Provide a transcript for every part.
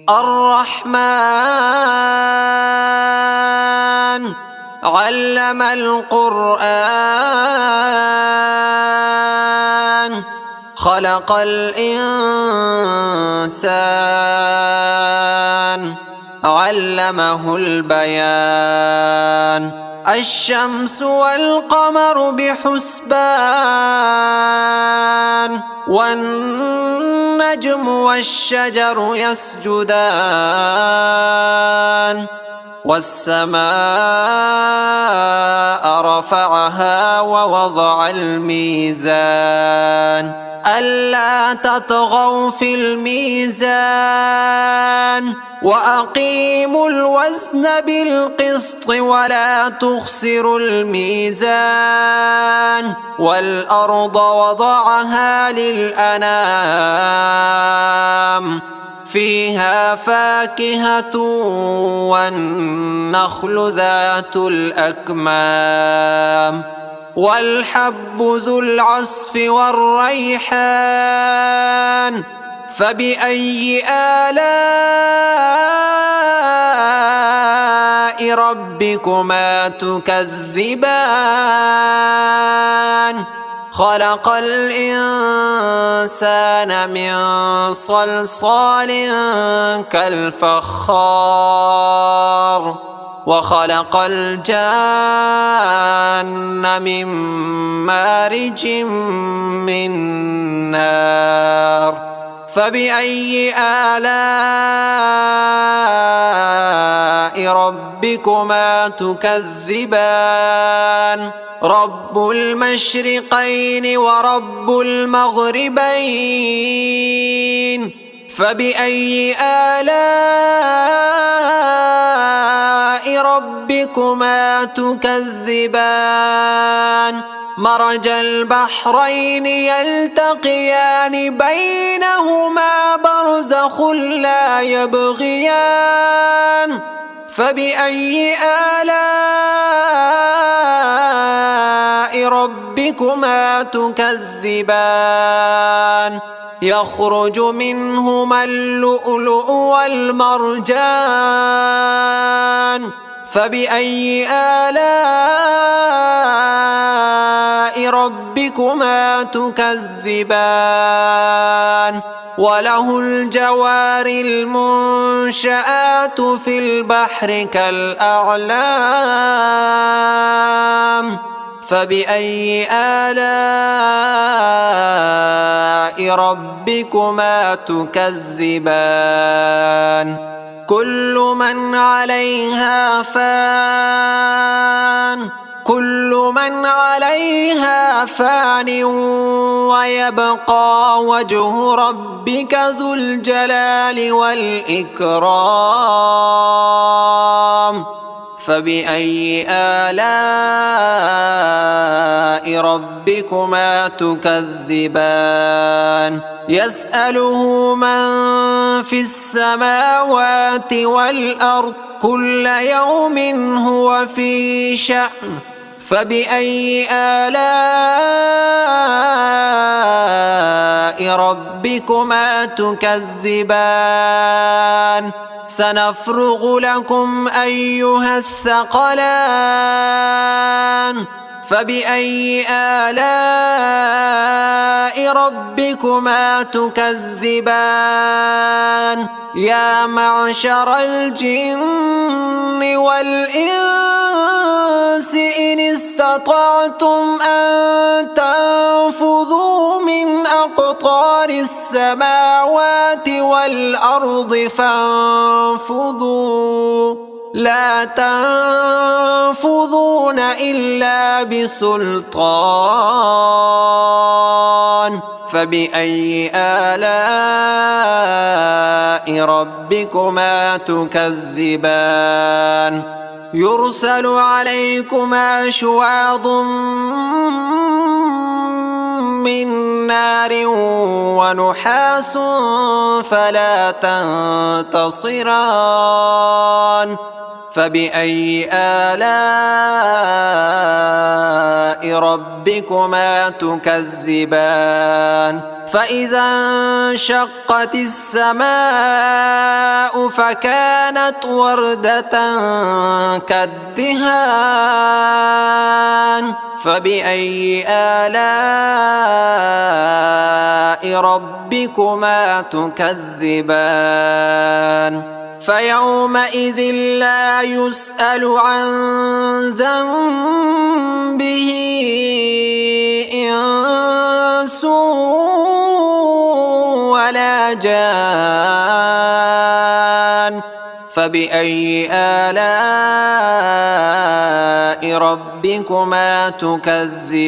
الرحمن علم القرآن خلق الإنسان علمه البيان الشمس والقمر بحسبان والنجم والشجر يسجدان والسماء رفعها ووضع الميزان ألا تطغوا في الميزان وأقيموا الوزن بالقسط ولا تخسروا الميزان والأرض وضعها للأنام فيها فاكهة والنخل ذات الأكمام والحب ذو العصف والريحان فبأي آلاء ربكما تكذبان خلق الإنسان من صلصال كالفخار وخلق الجان من مارج من نار فبأي آلاء ربكما تكذبان رب المشرقين ورب المغربين فبأي آلاء ربكما تكذبان مرج البحرين يلتقيان بينهما برزخ لا يبغيان فبأي آلاء ربكما تكذبان يخرج منهما اللؤلؤ والمرجان فبأي آلاء ربكما تكذبان وله الجوار المنشآت في البحر كالأعلام فبأي آلاء ربكما تكذبان كل من عليها فان ويبقى وجه ربك ذو الجلال والإكرام فبأي آلاء ربكما تكذبان يسأله من في السماوات والأرض كل يوم هو في شأن فبأي آلاء ربكما تكذبان سنفرغ لكم أيها الثقلان فبأي آلاء ربكما تكذبان يا معشر الجن والإنس إن استطعتم أن تنفذوا من أقطار السماوات والأرض فانفذوا لا تنفذون إلا بسلطان فبأي آلاء ربكما تكذبان يرسل عليكما شواظ من نار ونحاس فلا تنتصران فبأي آلاء ربكما تكذبان فإذا انشقت السماء فكانت وردة كالدهان فبأي آلاء ربكما تكذبان فيومئذ لا يسأل عن ذنبه إنس ولا جان فبأي آلاء ربكما تكذبان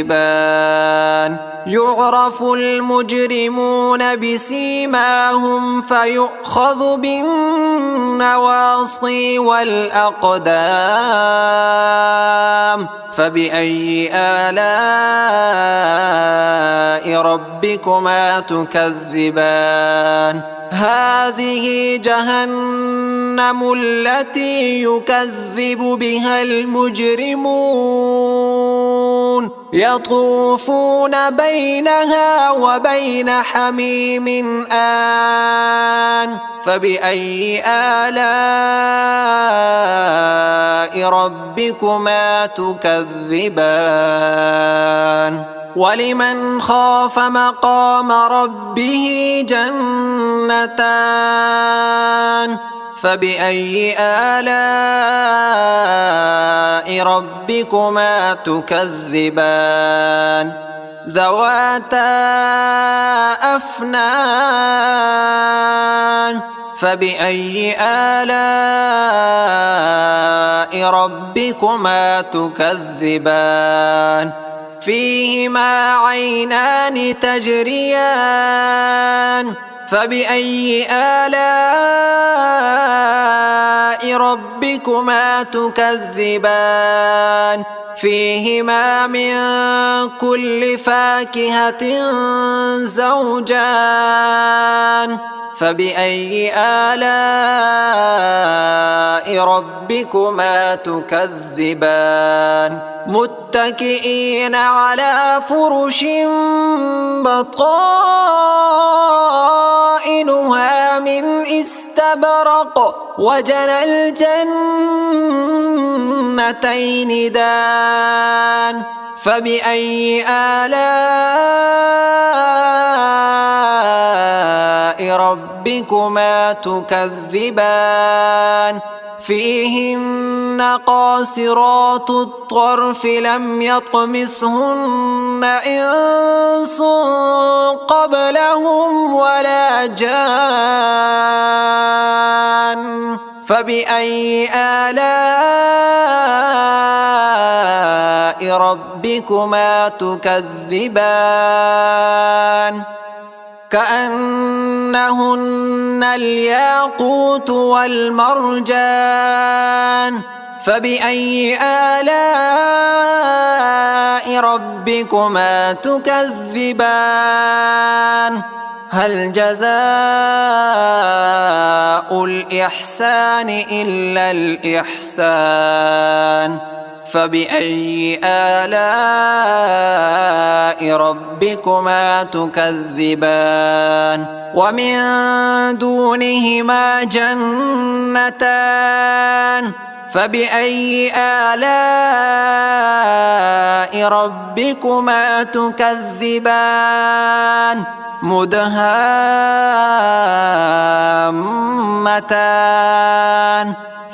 يعرف المجرمون بسيماهم فيؤخذ بالنواصي والأقدام فبأي آلاء ربكما تكذبان هذه جهنم التي يكذب بها المجرمون يطوفون بينها وبين حميم آن فبأي آلاء ربكما تكذبان ولمن خاف مقام ربه جنتان فبأي آلاء ربكما تكذبان ذواتا أفنان فبأي آلاء ربكما تكذبان فيهما عينان تجريان فبأي آلاء ربكما تكذبان فيهما من كل فاكهة زوجان فبأي آلاء ربكما تكذبان متكئين على فرش بطائنها من استبرق وجنى الجنتين دان فبأي آلاء ربكما تكذبان فيهن قاصرات الطرف لم يطمثهن إنس قبلهم ولا جان فبأي آلاء ربكما تكذبان كأنهن الياقوت والمرجان فبأي آلاء ربكما تكذبان هل جزاء الإحسان إلا الإحسان فبأي آلاء ربكما تكذبان ومن دونهما جنتان فبأي آلاء ربكما تكذبان مدهامتان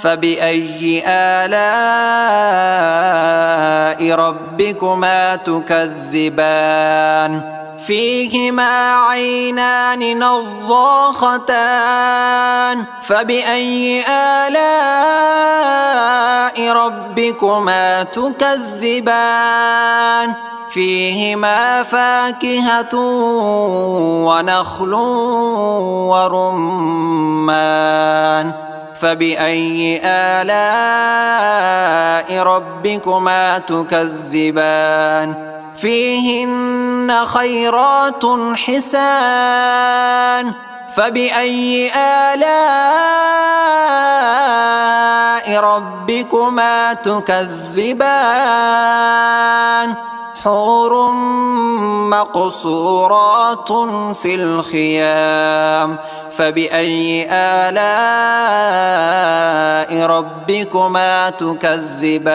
فبأي آلاء ربكما تكذبان فيهما عينان نضاختان فبأي آلاء ربكما تكذبان فيهما فاكهة ونخل ورمان فبأي آلاء ربكما تكذبان فيهن خيرات حسان فبأي آلاء ربكما تكذبان حور مقصورات في الخيام فبأي آلاء ربكما تكذبان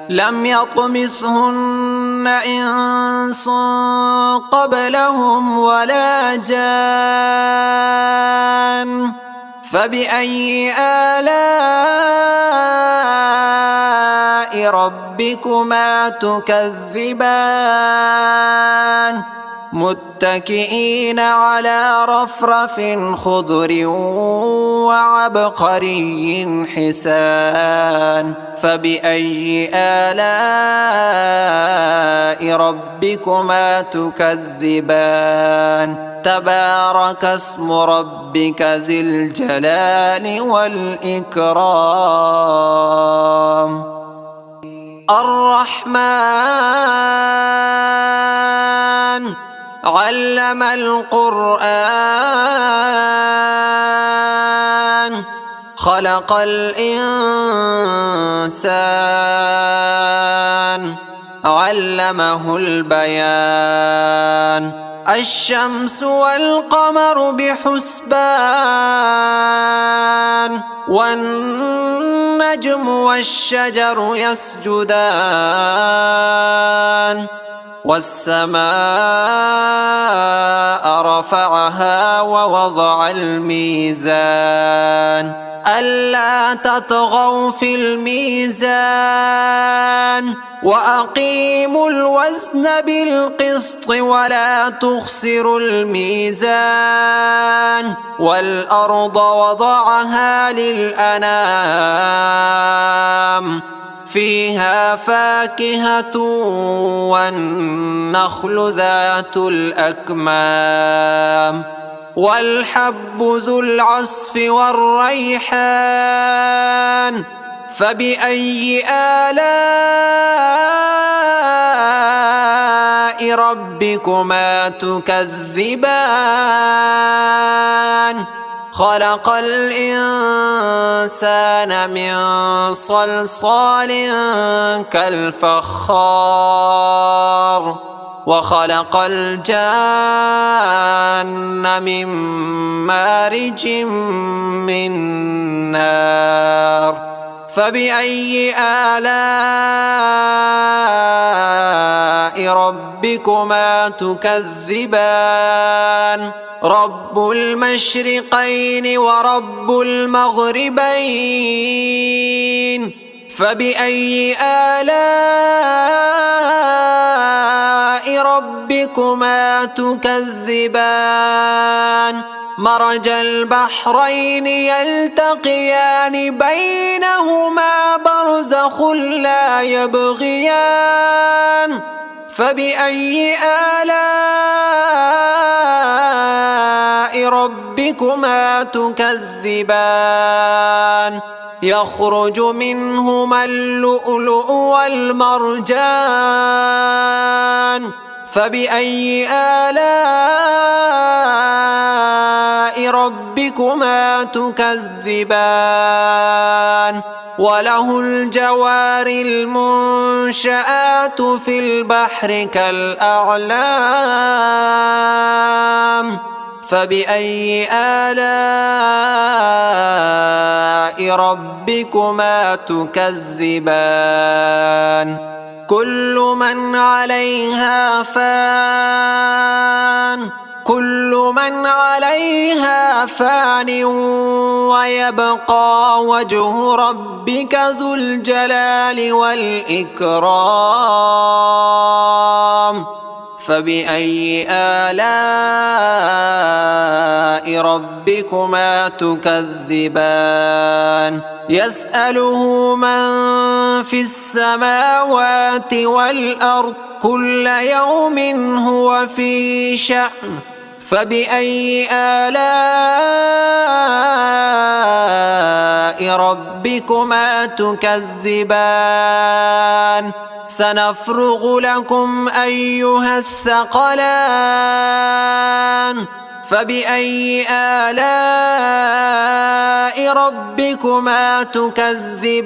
لم يطمثهن إنس قبلهم ولا جان فبأي آلاء ربكما تكذبان متكئين على رفرف خضر وعبقري حسان فبأي آلاء ربكما تكذبان تبارك اسم ربك ذي الجلال والإكرام الرحمن علم القرآن خلق الإنسان علمه البيان الشمس والقمر بحسبان والنجم والشجر يسجدان والسماء رفعها ووضع الميزان ألا تطغوا في الميزان وأقيموا الوزن بالقسط ولا تخسروا الميزان والأرض وضعها للأنام فيها فاكهة والنخل ذات الأكمام والحب ذو العصف والريحان فبأي آلاء ربكما تكذبان خلق الإنسان من صلصال كالفخار وخلق الجان من مارج من نار فبأي آلاء ربكما تكذبان رب المشرقين ورب المغربين فبأي آلاء ربكما تكذبان مرج البحرين يلتقيان بينهما برزخ لا يبغيان فبأي آلاء ربكما تكذبان يخرج منهما اللؤلؤ والمرجان فبأي آلاء ربكما تكذبان وله الجوار المنشآت في البحر كالأعلام فبأي آلاء ربكما تكذبان كل من عليها فان ويبقى وجه ربك ذو الجلال والإكرام فبأي آلاء ربكما تكذبان يسأله من في السماوات والأرض كل يوم هو في شأن فبأي آلاء ربكما تكذبان سنفرغ لكم أيها الثقلان فبأي آلاء ربكما تكذبان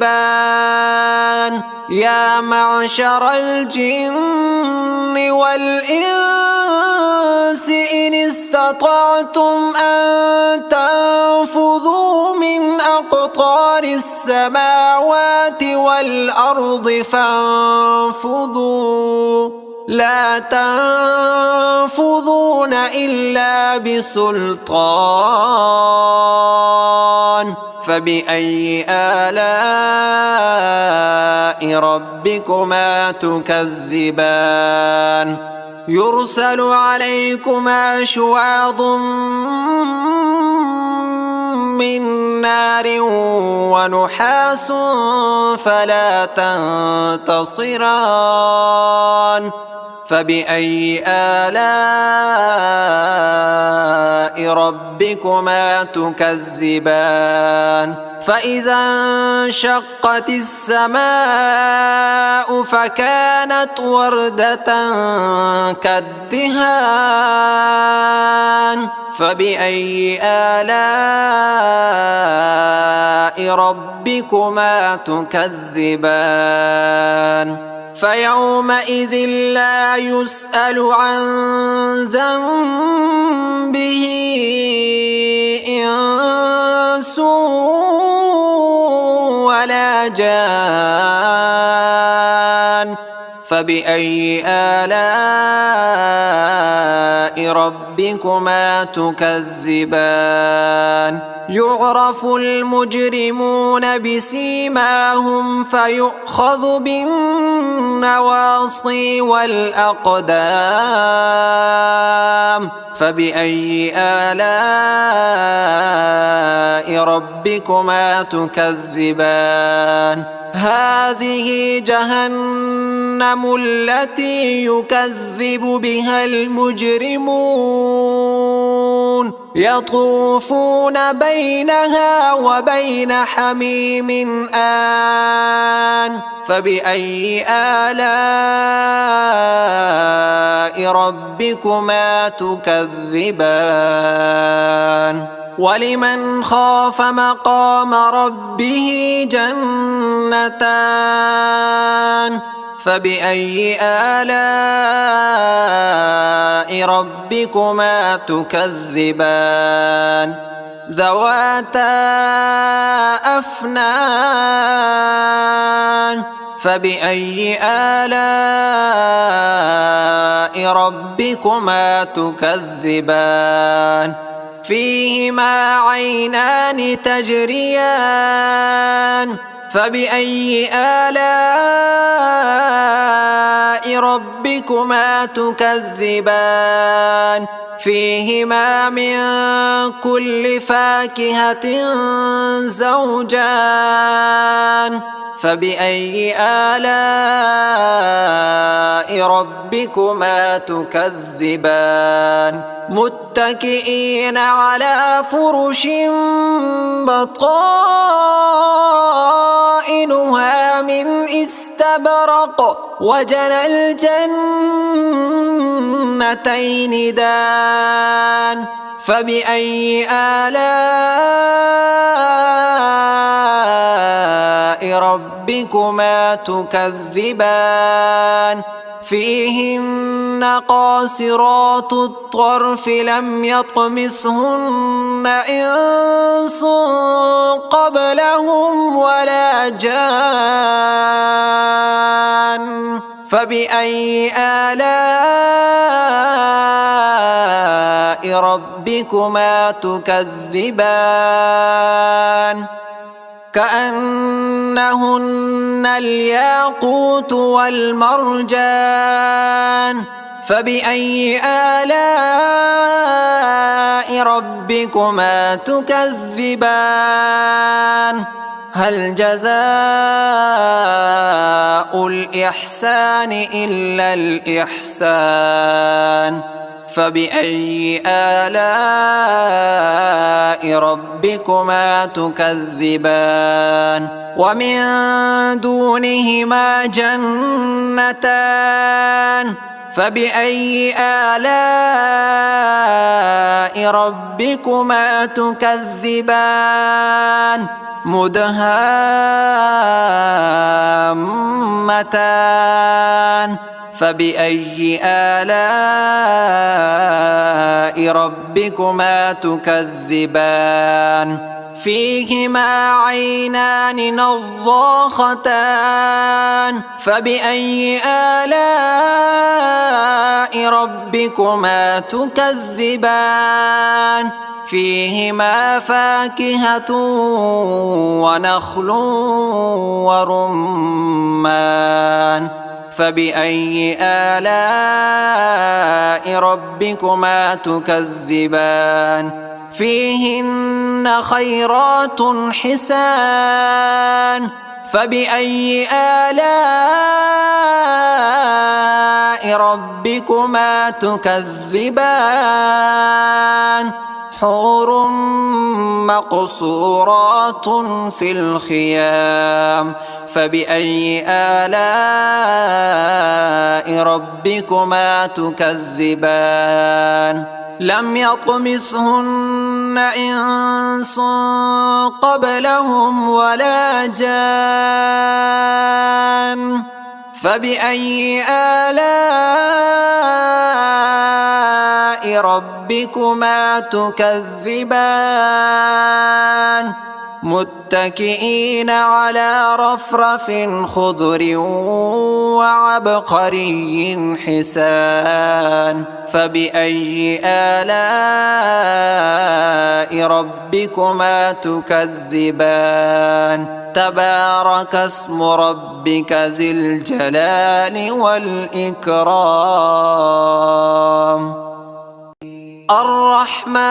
يا معشر الجن والإنس إن استطعتم أن تنفذوا من أقطار السماوات والأرض فانفذوا لا تنفذون إلا بسلطان فبأي آلاء ربكما تكذبان يرسل عليكما شواظ من نار ونحاس فلا تنتصران فبأي آلاء ربكما تكذبان فإذا انشقت السماء فكانت وردة كالدهان فبأي آلاء ربكما تكذبان فيومئذ لا يسأل عن ذنبه إنس ولا جان فبأي آلاء ربكما تكذبان يعرف المجرمون بسيماهم فيؤخذ بالنواصي والأقدام فبأي آلاء ربكما تكذبان هذه جهنم التي يكذب بها المجرمون يطوفون بينها وبين حميم آن فبأي آلاء ربكما تكذبان ولمن خاف مقام ربه جنتان فبأي آلاء ربكما تكذبان ذواتا أفنان فبأي آلاء ربكما تكذبان فيهما عينان تجريان فبأي آلاء ربكما تكذبان فيهما من كل فاكهة زوجان فبأي آلاء ربكما تكذبان متكئين على فرش بطائنها من استبرق وجنى الجنتين دان فبأي آلاء ربكما تكذبان فيهن قاصرات الطرف لم يطمثهن إنس قبلهم ولا جان فبأي آلاء ربكما تكذبان كأنهن الياقوت والمرجان فبأي آلاء ربكما تكذبان هل جزاء الإحسان إلا الإحسان فبأي آلاء ربكما تكذبان ومن دونهما جنتان فبأي آلاء ربكما تكذبان مدهامتان فبأي آلاء ربكما تكذبان فيهما عينان نضاختان فبأي آلاء ربكما تكذبان فيهما فاكهة ونخل ورمان فبأي آلاء ربكما تكذبان فيهن خيرات حسان فبأي آلاء ربكما تكذبان حور مقصورات في الخيام فبأي آلاء ربكما تكذبان لم يطمثهن إنس قبلهم ولا جان فبأي آلاء ربكما تكذبان متكئين على رفرف خضر وعبقري حسان فبأي آلاء ربكما تكذبان تبارك اسم ربك ذي الجلال والإكرام الرحمن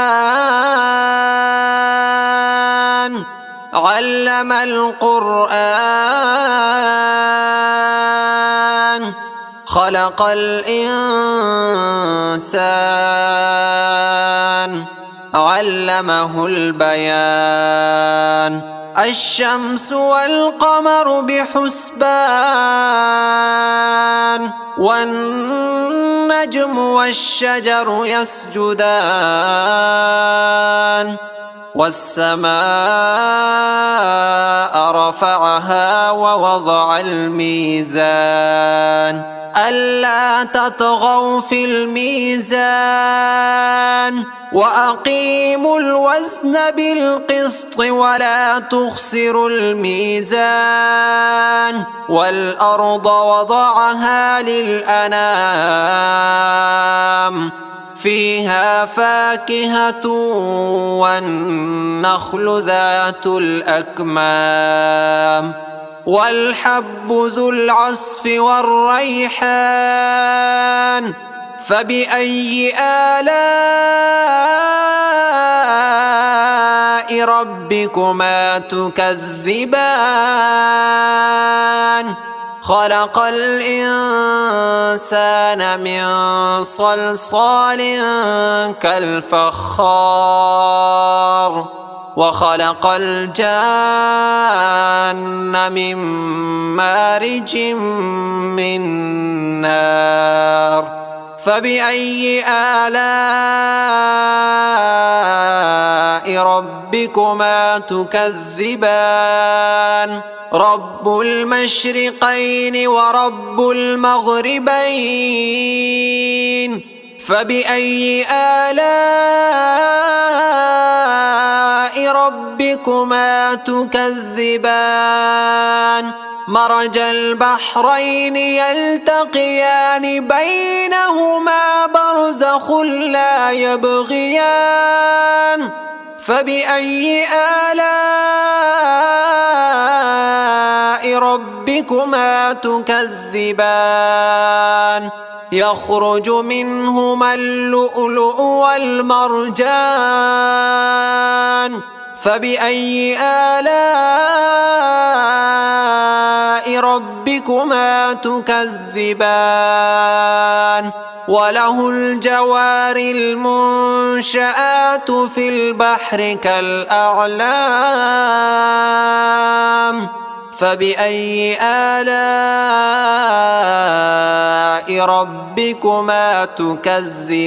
علم القرآن خلق الإنسان علمه البيان الشمس والقمر بحسبان والنجم والشجر يسجدان والسماء رفعها ووضع الميزان ألا تطغوا في الميزان وأقيموا الوزن بالقسط ولا تخسروا الميزان والأرض وضعها للأنام فيها فاكهة والنخل ذات الأكمام والحب ذو العصف والريحان فبأي آلاء ربكما تكذبان خلق الإنسان من صلصال كالفخار وخلق الجان من مارج من نار فبأي آلاء ربكما تكذبان رب المشرقين ورب المغربين فبأي آلاء ربكما تكذبان مرج البحرين يلتقيان بينهما برزخ لا يبغيان فبأي آلاء ربكما تكذبان يخرج منهما اللؤلؤ والمرجان فبأي آلاء ربكما تكذبان وله الجوار المنشآت في البحر كالأعلام فبأي آلاء ربكما تكذبان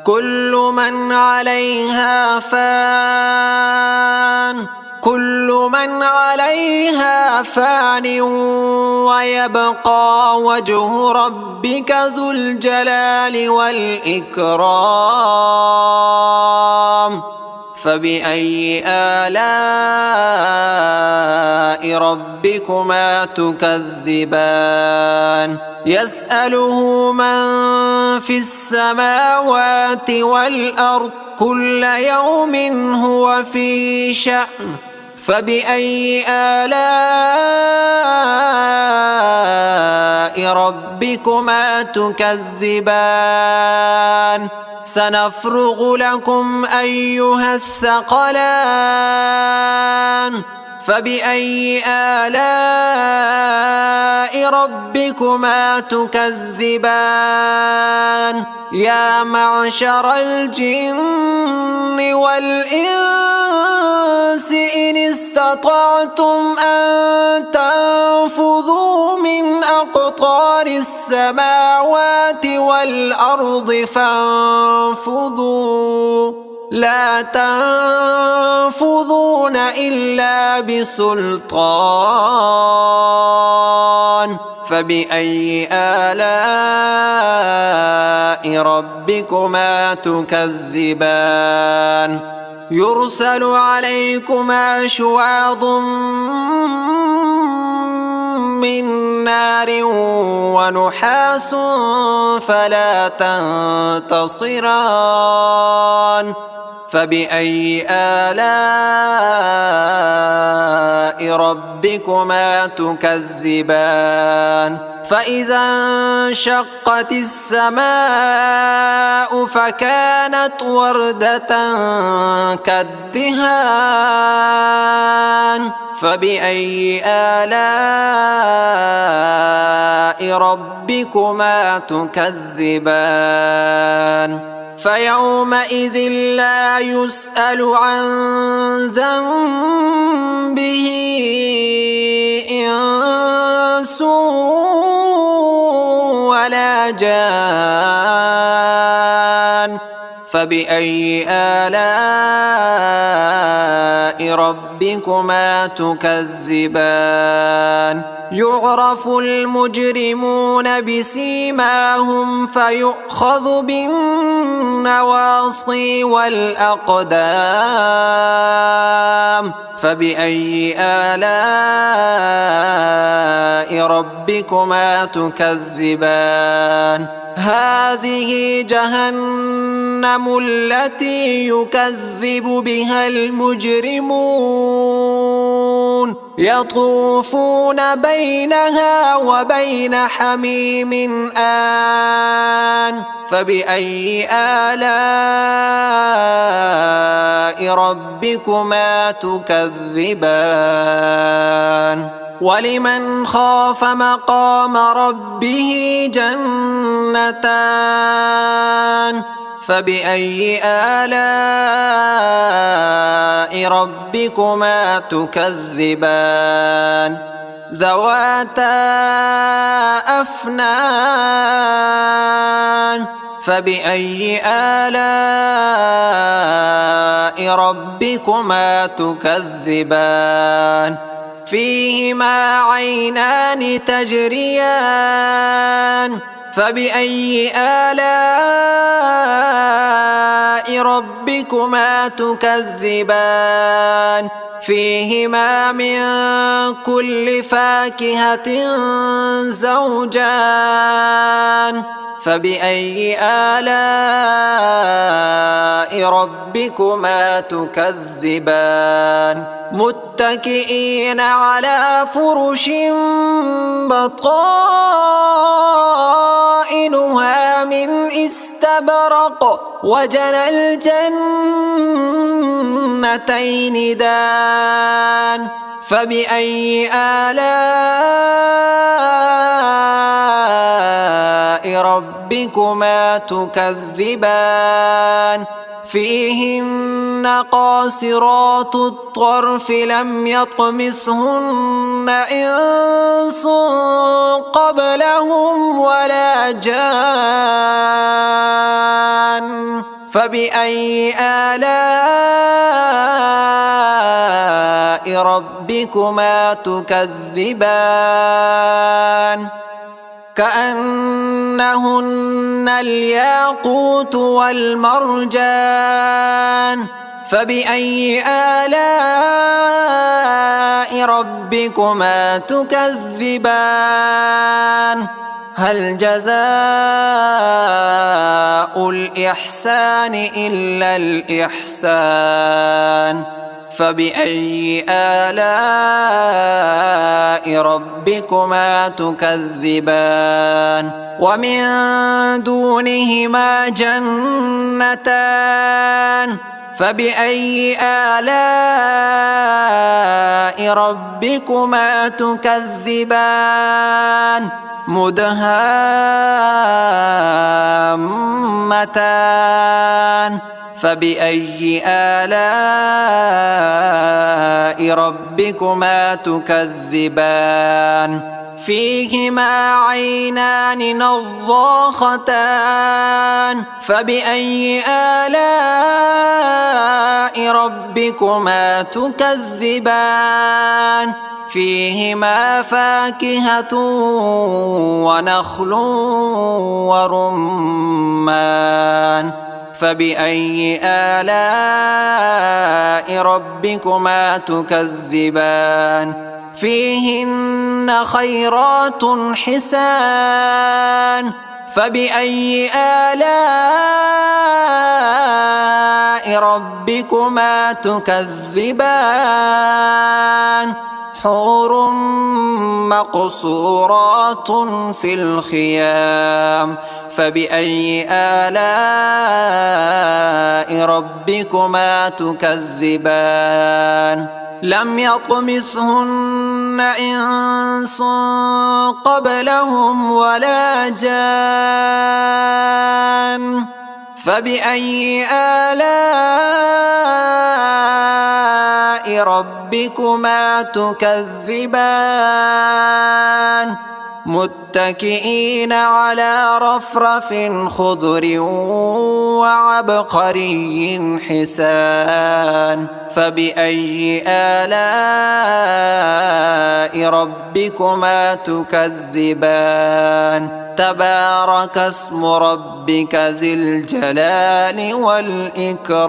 كل من عليها فان ويبقى وجه ربك ذو الجلال والإكرام فبأي آلاء ربكما تكذبان يسأله من في السماوات والأرض كل يوم هو في شأن فبأي آلاء ربكما تكذبان سنفرغ لكم أيها الثقلان فبأي آلاء ربكما تكذبان يا معشر الجن والإنس إن استطعتم أن تنفذوا من أقطار السماوات والأرض فانفذوا لا تنفذون إلا بسلطان فبأي آلاء ربكما تكذبان يرسل عليكما شواظ من نار ونحاس فلا تنتصران فبأي آلاء ربكما تكذبان فإذا انشقت السماء فكانت وردة كالدهان فبأي آلاء ربكما تكذبان فيومئذ لا يسأل عن ذنبه إنس ولا جان فبأي آلاء ربكما تكذبان يعرف المجرمون بسيماهم فيؤخذ بالنواصي والأقدام فبأي آلاء ربكما تكذبان هذه جهنم التي يكذب بها المجرمون يطوفون بينها وبين حميم آن فبأي آلاء ربكما تكذبان ولمن خاف مقام ربه جنتان فبأي آلاء ربكما تكذبان ذواتا أفنان فبأي آلاء ربكما تكذبان فيهما عينان تجريان فبأي آلاء ربكما تكذبان فيهما من كل فاكهة زوجان فبأي آلاء ربكما تكذبان متكئين على فرش بطائنها من استبرق وجنى الجنتين دان فبأي آلاء ربكما تكذبان فيهن قاصرات الطرف لم يطمثهن إنس قبلهم ولا جان فبأي آلاء ربكما تكذبان كأنهن الياقوت والمرجان فبأي آلاء ربكما تكذبان هل جزاء الإحسان إلا الإحسان فبأي آلاء ربكما تكذبان ومن دونهما جنتان فبأي آلاء ربكما تكذبان مدهامتان فبأي آلاء ربكما تكذبان فيهما عينان نضاختان فبأي آلاء ربكما تكذبان فيهما فاكهة ونخل ورمان فبأي آلاء ربكما تكذبان فيهن خيرات حسان فبأي آلاء ربكما تكذبان حور مقصورات في الخيام فبأي آلاء ربكما تكذبان لم يطمثهن إنس قبلهم ولا جان فبأي آلاء ربكما تكذبان متكئين على رفرف خضر وعبقري حسان فبأي آلاء ربكما تكذبان تبارك اسم ربك ذي الجلال والإكرام